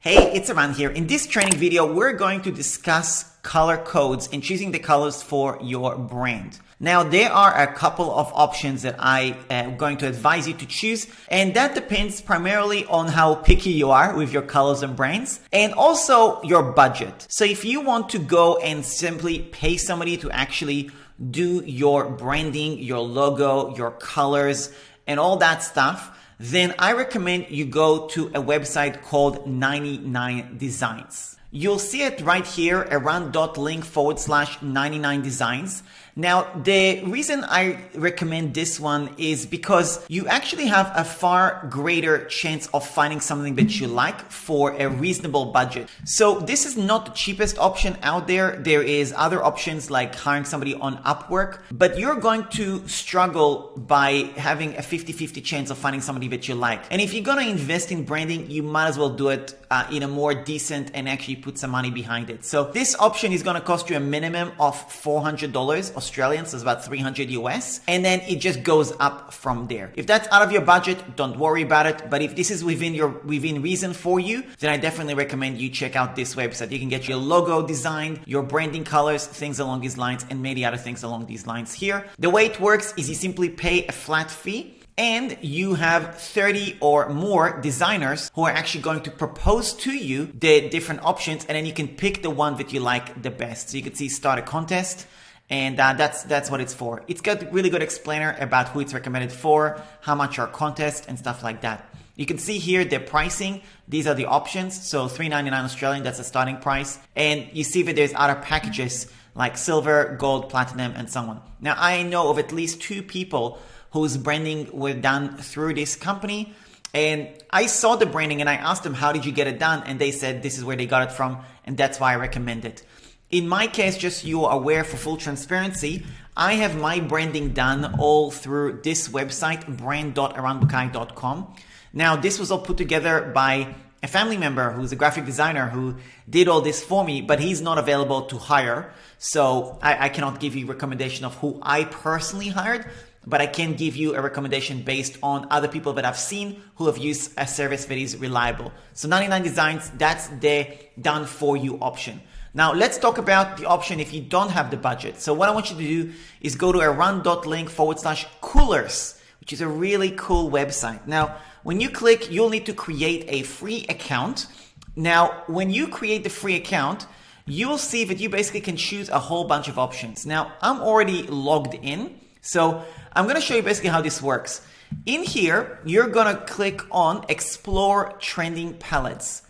Hey, it's Eran here. In this training video, we're going to discuss color codes and choosing the colors for your brand. Now, there are a couple of options that I am going to advise you to choose, and that depends primarily on how picky you are with your colors and brands, and also your budget. So if you want to go and simply pay somebody to actually do your branding, your logo, your colors, and all that stuff, then I recommend you go to a website called 99 Designs. You'll see it right here, eran.link/99 designs. Now, the reason I recommend this one is because you actually have a far greater chance of finding something that you like for a reasonable budget. So this is not the cheapest option out there. There is other options like hiring somebody on Upwork, but you're going to struggle by having a 50-50 chance of finding somebody that you like. And if you're going to invest in branding, you might as well do it in a more decent and actually put some money behind it. So this option is going to cost you a minimum of $400 Australian, so it's about 300 US, and then it just goes up from there. If that's out of your budget, don't worry about it. But if this is within reason for you, then I definitely recommend you check out this website. You can get your logo designed, your branding colors, things along these lines, and many other things along these lines here. The way it works is you simply pay a flat fee, and you have 30 or more designers who are actually going to propose to you the different options, and then you can pick the one that you like the best. So you can see start a contest, and that's what it's for. It's got a really good explainer about who it's recommended for, how much are contests, and stuff like that. You can see here the pricing. These are the options. So $3.99 Australian, that's the starting price. And you see that there's other packages like silver, gold, platinum, and so on. Now, I know of at least 2 people whose branding were done through this company. And I saw the branding and I asked them, how did you get it done? And they said, this is where they got it from. And that's why I recommend it. In my case, just so you are aware for full transparency, I have my branding done all through this website, brand.eranbukai.com. Now, this was all put together by a family member who's a graphic designer who did all this for me, but he's not available to hire. So I cannot give you a recommendation of who I personally hired, but I can give you a recommendation based on other people that I've seen who have used a service that is reliable. So 99 Designs, that's the done for you option. Now let's talk about the option if you don't have the budget. So what I want you to do is go to eran.link/coolers, which is a really cool website. Now, when you click, you'll need to create a free account. Now, when you create the free account, you will see that you basically can choose a whole bunch of options. Now, I'm already logged in, so I'm going to show you basically how this works. In here, you're going to click on Explore Trending Palettes.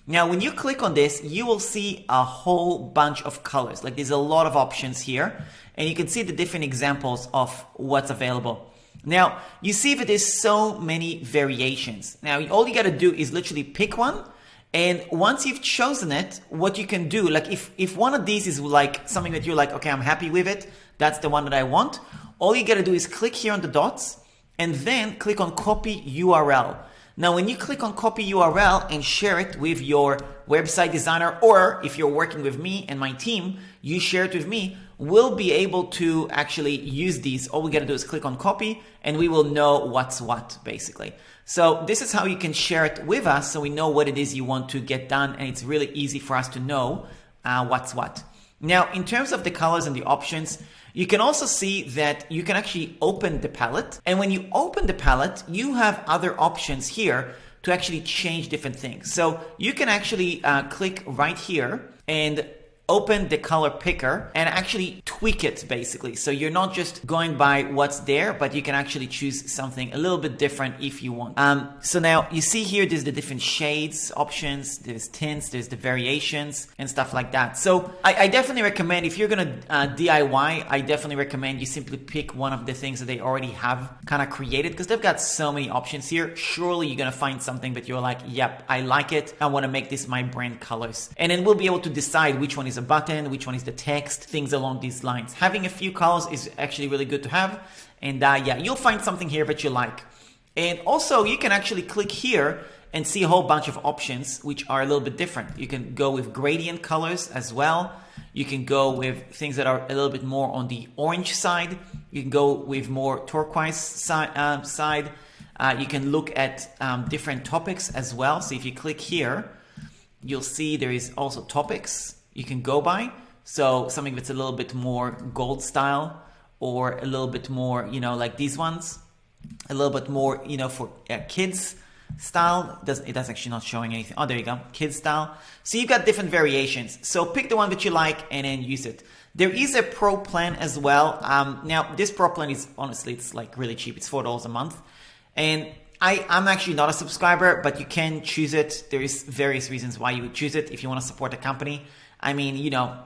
Now, when you click on this, you will see a whole bunch of colors. Like there's a lot of options here, and you can see the different examples of what's available. Now, you see that there's so many variations. Now, all you got to do is literally pick one. And once you've chosen it, what you can do, like if one of these is like something that you're like, okay, I'm happy with it, that's the one that I want. All you got to do is click here on the dots and then click on copy URL. Now, when you click on copy URL and share it with your website designer, or if you're working with me and my team, you share it with me, we'll be able to actually use these. All we got to do is click on copy and we will know what's what basically. So this is how you can share it with us so we know what it is you want to get done, and it's really easy for us to know what's what. Now, in terms of the colors and the options, you can also see that you can actually open the palette. And when you open the palette, you have other options here to actually change different things. So you can actually click right here and open the color picker and actually tweak it basically. So you're not just going by what's there, but you can actually choose something a little bit different if you want. So now you see here, there's the different shades options, there's tints, there's the variations and stuff like that. So I definitely recommend, if you're gonna DIY, I definitely recommend you simply pick one of the things that they already have kind of created, because they've got so many options here. Surely you're gonna find something that you're like, yep, I like it. I wanna make this my brand colors. And then we'll be able to decide which one is a button, which one is the text, things along these lines. Having a few colors is actually really good to have. And yeah, you'll find something here that you like. And also you can actually click here and see a whole bunch of options which are a little bit different. You can go with gradient colors as well. You can go with things that are a little bit more on the orange side. You can go with more turquoise side. You can look at different topics as well. So if you click here, you'll see there is also topics you can go by. So something that's a little bit more gold style, or a little bit more, like these ones, a little bit more, for kids style. It does actually not showing anything. Oh, there you go, kids style. So you've got different variations. So pick the one that you like and then use it. There is a pro plan as well. Now this pro plan is honestly, it's like really cheap. It's $4 a month, and I'm actually not a subscriber, but you can choose it. There is various reasons why you would choose it if you want to support a company. I mean,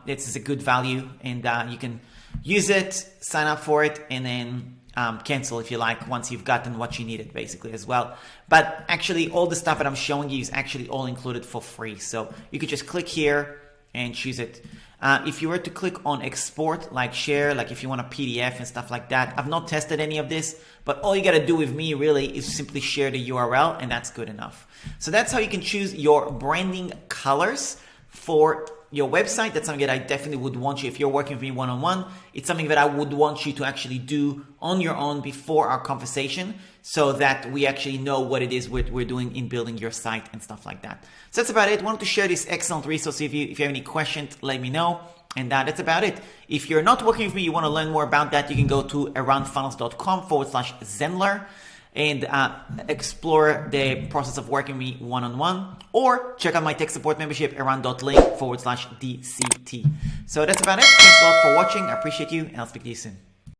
this is a good value, and you can use it, sign up for it, and then cancel if you like once you've gotten what you needed basically as well. But actually all the stuff that I'm showing you is actually all included for free. So you could just click here and choose it. If you were to click on export, like share, like if you want a PDF and stuff like that, I've not tested any of this, but all you got to do with me really is simply share the URL, and that's good enough. So that's how you can choose your branding colors for your website. That's something that I definitely would want you, if you're working with me one-on-one, it's something that I would want you to actually do on your own before our conversation, so that we actually know what it is we're doing in building your site and stuff like that. So that's about it. I wanted to share this excellent resource with you. If you have any questions, let me know. And that's about it. If you're not working with me, you want to learn more about that, you can go to aroundfunnels.com/Zenler and explore the process of working with me one-on-one, or check out my tech support membership, around.link/DCT. So that's about it. Thanks a lot for watching. I appreciate you, and I'll speak to you soon.